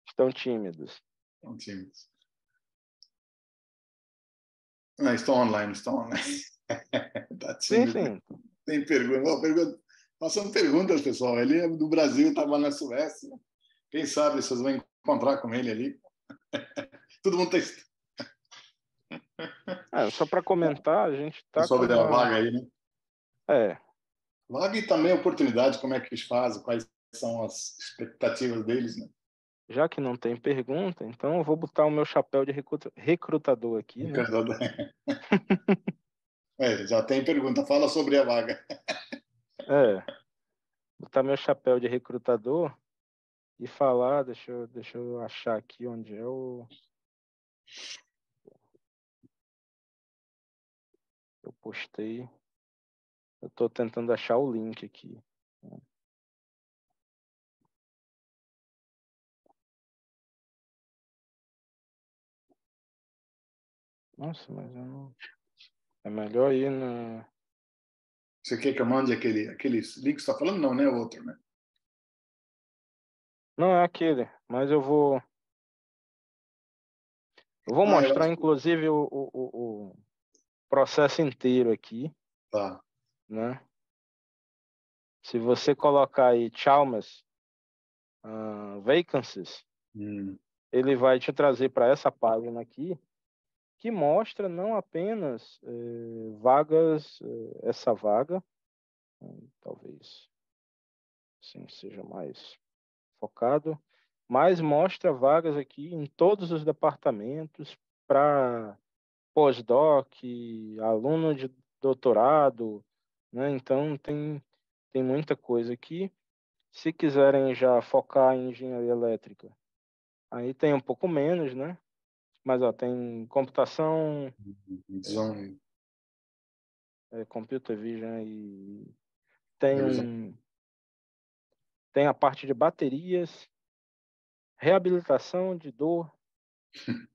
Estão tímidos. Estão tímidos. Não, estão online, estão online. Tá tímido. Sim. Tem pergunta. Façam perguntas, pessoal. Ele é do Brasil, estava na Suécia. Quem sabe vocês vão encontrar com ele ali. Todo mundo está Só para comentar, a gente está com sobre a uma... vaga aí, né? Vaga e também oportunidade, como é que eles fazem, quais são as expectativas deles, né? Já que não tem pergunta, então eu vou botar o meu chapéu de recrutador aqui, né? Já tem pergunta. Fala sobre a vaga. Botar meu chapéu de recrutador e falar, deixa eu achar aqui onde é eu postei. Eu estou tentando achar o link aqui. Nossa, mas eu não... É melhor ir na... Você quer que eu mande aqueles links que você está falando? Não, né? O outro, né? Não é aquele, mas eu vou Eu mostrar, acho que... inclusive, o processo inteiro aqui, Tá. né? Se você colocar aí Chalmers Vacancies, ele vai te trazer para essa página aqui, que mostra não apenas vagas, essa vaga, talvez assim seja mais focado, mas mostra vagas aqui em todos os departamentos para pós-doc, aluno de doutorado, né? Então tem muita coisa aqui. Se quiserem já focar em engenharia elétrica, aí tem um pouco menos, né? Mas tem computação, computer vision e tem a parte de baterias, reabilitação de dor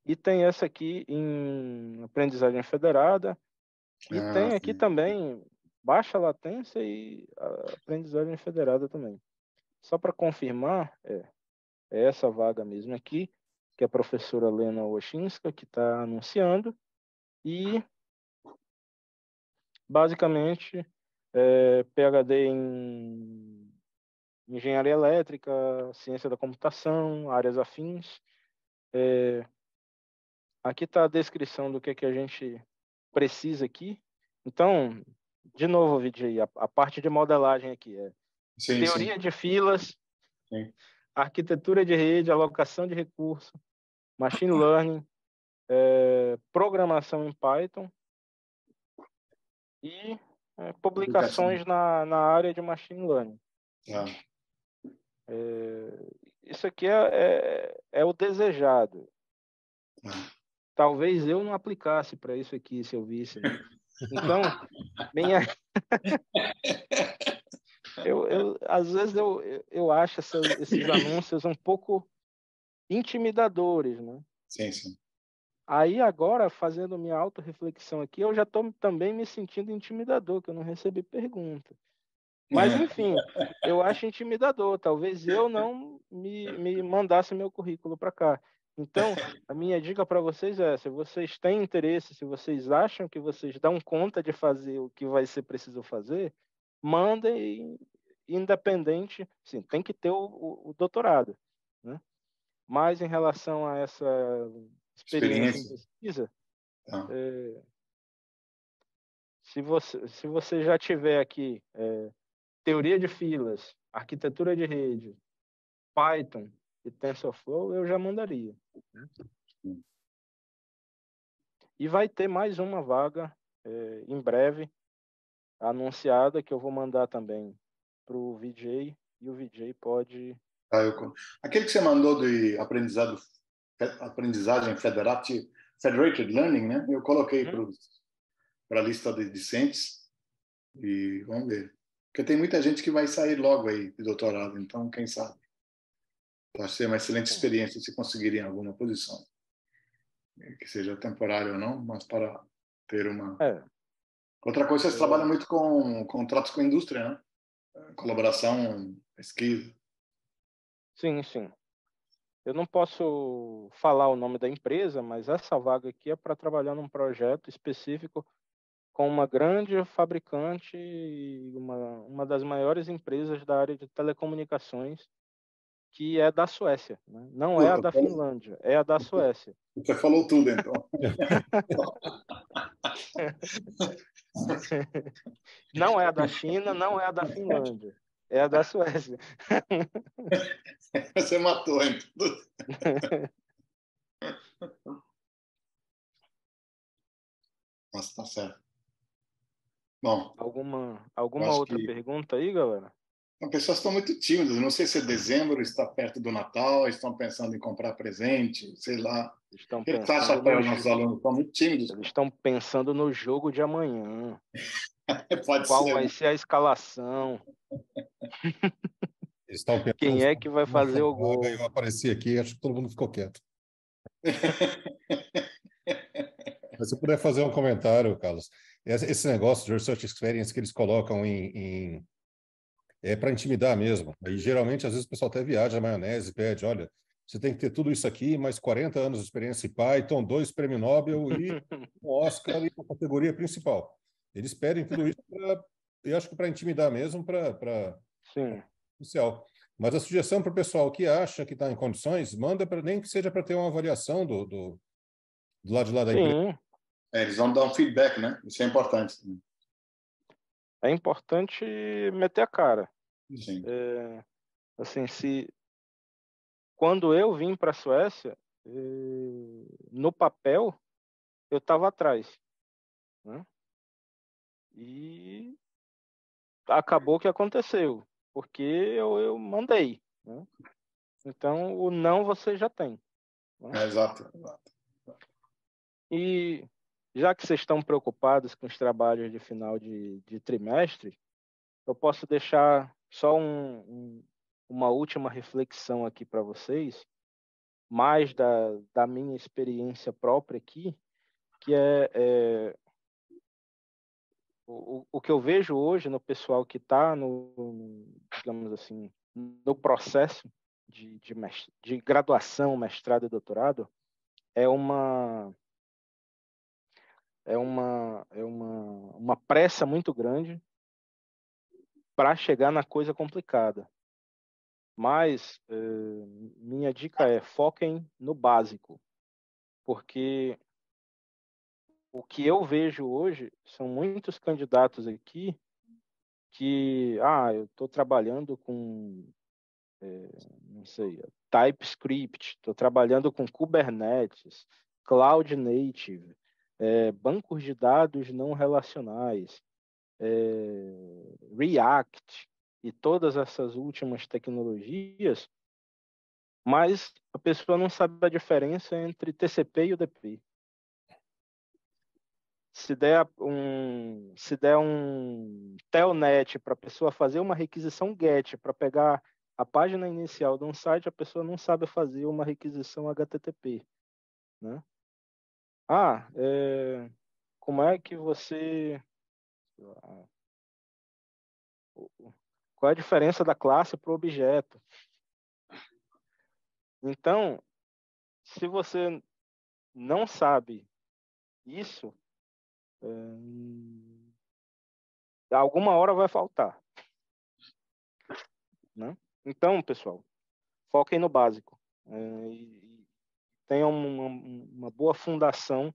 e tem essa aqui em aprendizagem federada e tem aqui também baixa latência e aprendizagem federada também. Só para confirmar, é essa vaga mesmo aqui. que é a professora Lena Wachinska, que está anunciando, e basicamente PhD em engenharia elétrica, ciência da computação, áreas afins. Aqui está a descrição do que a gente precisa aqui. Então, de novo, Vijay, a parte de modelagem aqui é Sim, sim. teoria de filas, Sim. arquitetura de rede, alocação de recursos, machine learning, programação em Python e publicações na área de machine learning. Ah. Isso aqui é o desejado. Talvez eu não aplicasse para isso aqui se eu visse. Né? Então, minha... às vezes eu acho esses anúncios um pouco intimidadores, né? Sim, sim. Aí agora, fazendo minha autorreflexão aqui, eu já estou também me sentindo intimidador, que eu não recebi pergunta. Mas, enfim, eu acho intimidador. Talvez eu não me mandasse meu currículo para cá. Então, a minha dica para vocês é, se vocês têm interesse, se vocês acham que vocês dão conta de fazer o que vai ser preciso fazer, mandem independente, sim, tem que ter o doutorado, né? Mas em relação a essa experiência em pesquisa, se você já tiver aqui teoria de filas, arquitetura de rede, Python e TensorFlow, eu já mandaria. Né? E vai ter mais uma vaga em breve anunciada que eu vou mandar também para o VJ e o VJ pode... Aquele que você mandou de aprendizagem federated learning, né? Eu coloquei para a lista de discentes e vamos ver. Porque tem muita gente que vai sair logo aí de doutorado, então quem sabe. Pode ser uma excelente experiência se conseguirem alguma posição. Que seja temporário ou não, mas para ter uma... Outra coisa, vocês trabalham muito com contratos com a indústria, né? Colaboração, pesquisa. Sim, sim. Eu não posso falar o nome da empresa, mas essa vaga aqui é para trabalhar num projeto específico com uma grande fabricante e uma das maiores empresas da área de telecomunicações, que é da Suécia. Né? Não é a da Finlândia, é a da Suécia. Você falou tudo, então. Não é a da China, não é a da Finlândia. É a da Suécia. Você matou, hein? Nossa, tá certo. Bom. Alguma outra pergunta aí, galera? As pessoas estão muito tímidas. Não sei se é dezembro, está perto do Natal, estão pensando em comprar presente, sei lá. O que você acha para os nossos alunos? Estão muito tímidos. Eles estão pensando no jogo de amanhã. Pode Qual ser, vai ser a escalação? Quem é que vai fazer o gol? Eu apareci aqui, acho que todo mundo ficou quieto. Mas se puder fazer um comentário, Carlos, esse negócio de research experience que eles colocam é para intimidar mesmo. E geralmente, às vezes, o pessoal até viaja na maionese e pede, olha, você tem que ter tudo isso aqui, mais 40 anos de experiência em Python, 2 prêmios Nobel e um Oscar e uma categoria principal. Eles pedem tudo isso eu acho que para intimidar mesmo, para inicial. Mas a sugestão para o pessoal que acha que está em condições, manda nem que seja para ter uma avaliação do lado de lá da empresa. Eles vão dar um feedback, né? Isso é importante. É importante meter a cara. Sim. Assim, quando eu vim para a Suécia, no papel, eu estava atrás. Né? E acabou que aconteceu, porque eu mandei. Né? Então, o não você já tem. Né? Exato. E já que vocês estão preocupados com os trabalhos de final de trimestre, eu posso deixar só uma última reflexão aqui para vocês, mais da minha experiência própria aqui, que o que eu vejo hoje no pessoal que está digamos assim, no processo de graduação, mestrado e doutorado é uma pressa muito grande para chegar na coisa complicada. Mas minha dica é: foquem no básico, porque o que eu vejo hoje são muitos candidatos aqui que, eu estou trabalhando com, não sei, TypeScript, estou trabalhando com Kubernetes, Cloud Native, bancos de dados não relacionais, React e todas essas últimas tecnologias, mas a pessoa não sabe a diferença entre TCP e UDP. Se der um telnet para a pessoa fazer uma requisição GET para pegar a página inicial de um site, a pessoa não sabe fazer uma requisição HTTP, né? Como é que você... Qual é a diferença da classe para o objeto? Então, se você não sabe isso, alguma hora vai faltar, né? Então, pessoal, foquem no básico e tenham uma boa fundação,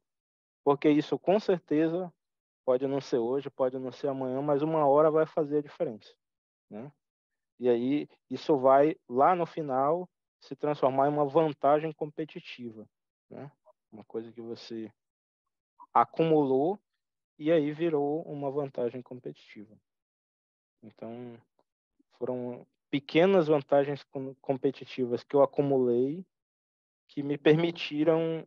porque isso com certeza pode não ser hoje, pode não ser amanhã, mas uma hora vai fazer a diferença, né? E aí isso vai lá no final se transformar em uma vantagem competitiva, né? Uma coisa que você acumulou e aí virou uma vantagem competitiva. Então, foram pequenas vantagens competitivas que eu acumulei que me permitiram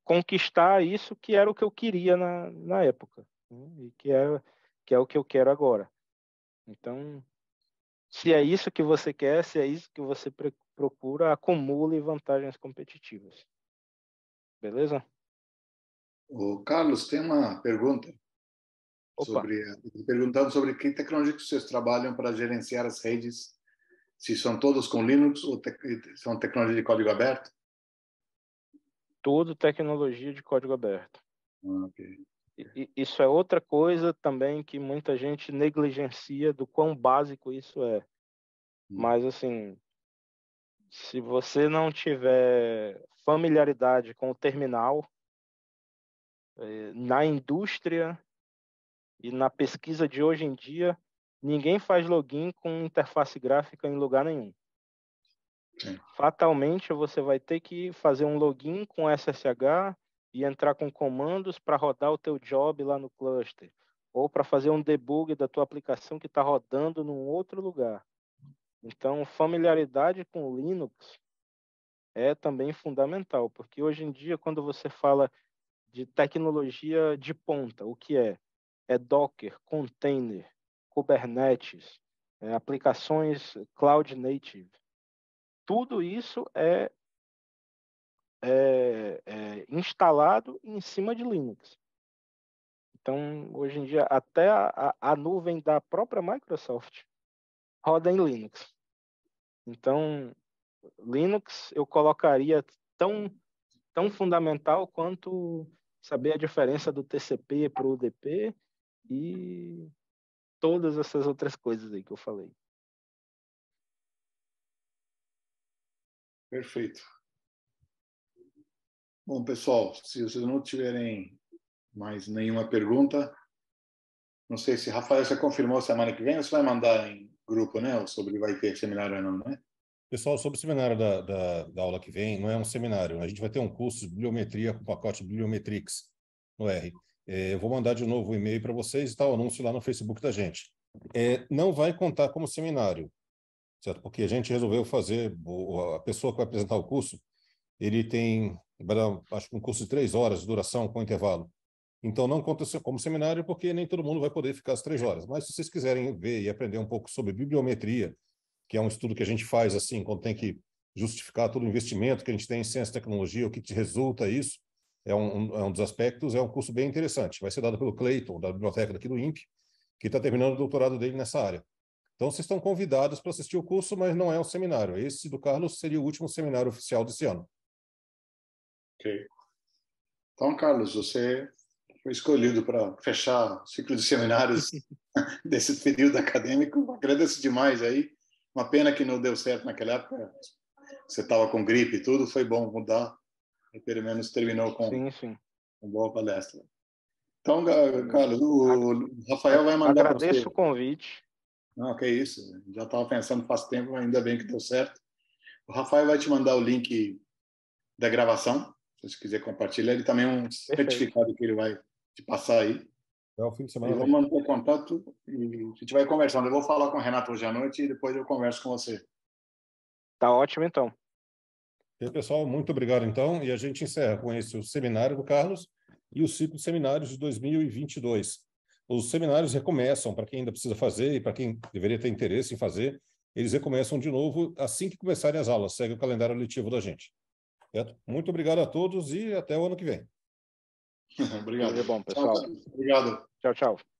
conquistar isso que era o que eu queria na época, né? E que é o que eu quero agora. Então, se é isso que você quer, se é isso que você procura, acumule vantagens competitivas. Beleza? O Carlos, tem uma pergunta Opa. perguntando sobre que tecnologia que vocês trabalham para gerenciar as redes, se são todas com Linux ou são tecnologia de código aberto? Tudo tecnologia de código aberto. Okay. Isso é outra coisa também que muita gente negligencia do quão básico isso é. Mas, assim, se você não tiver familiaridade com o terminal, na indústria e na pesquisa de hoje em dia, ninguém faz login com interface gráfica em lugar nenhum. Sim. Fatalmente, você vai ter que fazer um login com SSH e entrar com comandos para rodar o teu job lá no cluster, ou para fazer um debug da tua aplicação que está rodando num outro lugar. Então, familiaridade com Linux é também fundamental, porque hoje em dia, quando você fala de tecnologia de ponta, o que é? É Docker, container, Kubernetes, aplicações Cloud Native. Tudo isso é instalado em cima de Linux. Então, hoje em dia, até a nuvem da própria Microsoft roda em Linux. Então, Linux eu colocaria tão fundamental quanto saber a diferença do TCP para o UDP e todas essas outras coisas aí que eu falei. Perfeito. Bom, pessoal, se vocês não tiverem mais nenhuma pergunta, não sei se Rafael já confirmou semana que vem ou você vai mandar em grupo, né? Sobre vai ter seminário ou não, né? Pessoal, sobre o seminário da aula que vem, não é um seminário. A gente vai ter um curso de bibliometria com o pacote Bibliometrix no R. Eu vou mandar de novo o e-mail para vocês e tá o anúncio lá no Facebook da gente. Não vai contar como seminário, certo? Porque a gente resolveu fazer, a pessoa que vai apresentar o curso, ele vai dar, acho que um curso de 3 horas de duração com intervalo. Então, não conta como seminário, porque nem todo mundo vai poder ficar as 3 horas. Mas se vocês quiserem ver e aprender um pouco sobre bibliometria, que é um estudo que a gente faz assim, quando tem que justificar todo o investimento que a gente tem em ciência e tecnologia, o que resulta isso, é um dos aspectos, é um curso bem interessante. Vai ser dado pelo Clayton, da biblioteca daqui do INPE, que está terminando o doutorado dele nessa área. Então, vocês estão convidados para assistir o curso, mas não é um seminário. Esse do Carlos seria o último seminário oficial desse ano. Ok. Então, Carlos, você foi escolhido para fechar o ciclo de seminários desse período acadêmico. Agradeço demais aí. Uma pena que não deu certo naquela época. Você estava com gripe e tudo, foi bom mudar. E pelo menos terminou com uma boa palestra. Então, Carlos, o Rafael vai mandar para você. Agradeço o convite. Não, que isso. Já estava pensando faz tempo, ainda bem que deu certo. O Rafael vai te mandar o link da gravação, se você quiser compartilhar. Ele também é um certificado que ele vai te passar aí. É o fim de semana. E vamos manter contato e a gente vai conversando. Eu vou falar com o Renato hoje à noite e depois eu converso com você. Tá ótimo, então. E, pessoal, muito obrigado, então. E a gente encerra com esse o seminário do Carlos e o ciclo de seminários de 2022. Os seminários recomeçam, para quem ainda precisa fazer e para quem deveria ter interesse em fazer, eles recomeçam de novo assim que começarem as aulas. Segue o calendário letivo da gente. Certo? Muito obrigado a todos e até o ano que vem. Obrigado. Tudo bom, pessoal. Tchau, obrigado. Tchau, tchau.